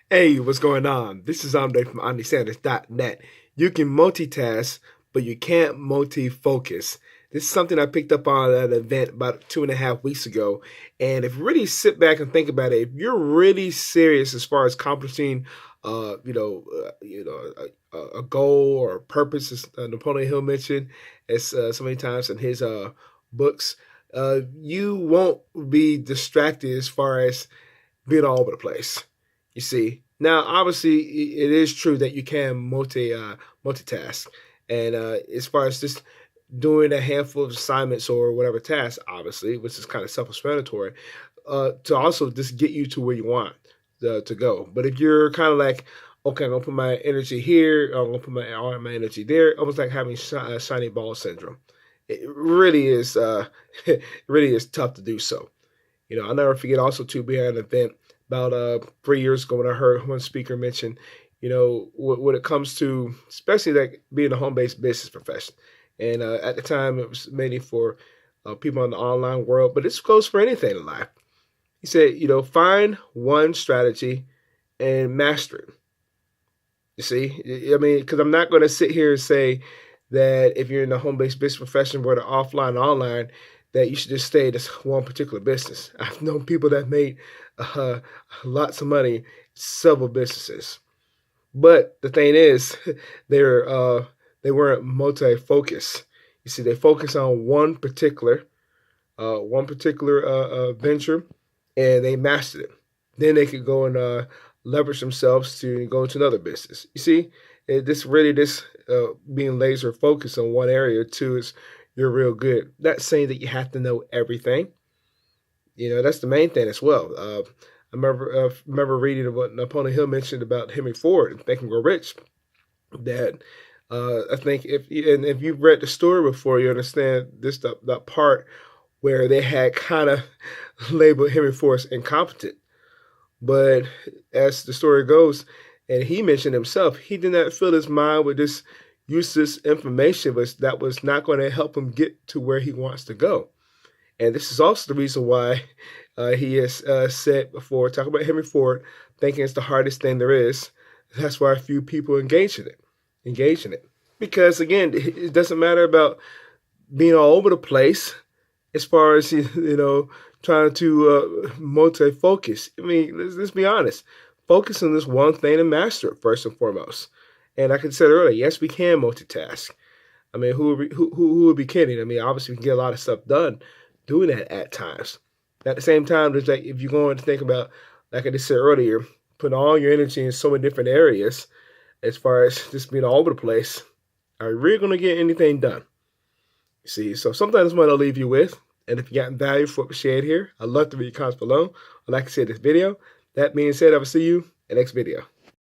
Hey, what's going on? This is Andre from OmniSanders.net. You can multitask, but you can't multi-focus. This is something I picked up on at an event about 2.5 weeks ago. And if you really sit back and think about it, if you're really serious as far as accomplishing, a goal or a purpose, as Napoleon Hill mentioned, as so many times in his books, you won't be distracted as far as being all over the place. You see, now obviously it is true that you can multitask, and as far as just doing a handful of assignments or whatever task, obviously, which is kind of self-explanatory, to also just get you to where you want to go. But if you're kind of like, okay, I'm gonna put my energy here, I'm gonna put all my energy there, almost like having shiny ball syndrome. It really is, it really is tough to do so. I'll never forget also too being at an event about 3 years ago when I heard one speaker mention, when it comes to especially like being a home-based business profession. And at the time, it was mainly for people in the online world, but this goes for anything in life. He said, find one strategy and master it. You see, I mean, because I'm not going to sit here and say that if you're in the home-based business profession, whether offline or online, that you should just stay in this one particular business. I've known people that made uh, lots of money, several businesses. But the thing is, they're they weren't multi-focused. You see, they focus on one particular venture, and they mastered it. Then they could go and leverage themselves to go into another business. You see, this being laser focused on one area too is you're real good. Not saying that you have to know everything. That's the main thing as well. I remember reading what Napoleon Hill mentioned about Henry Ford and Think and Grow Rich. That I think if you've read the story before, you understand this that part where they had kind of labeled Henry Ford as incompetent. But as the story goes, and he mentioned himself, he did not fill his mind with this useless information that was not going to help him get to where he wants to go. And this is also the reason why he has said before, talk about Henry Ford, thinking it's the hardest thing there is. That's why few people engage in it. Because again, it doesn't matter about being all over the place as far as trying to multi-focus. I mean, let's be honest. Focus on this one thing and master it first and foremost. And like I said earlier, yes, we can multitask. I mean, who would be kidding? I mean, obviously we can get a lot of stuff done doing that at times. At the same time, there's like if you're going to think about, like I just said earlier, putting all your energy in so many different areas, as far as just being all over the place, are you really going to get anything done? You see, so sometimes what I'll leave you with, and if you got value for what we shared here, I'd love to read your comments below. Or like I said, this video. That being said, I will see you in the next video.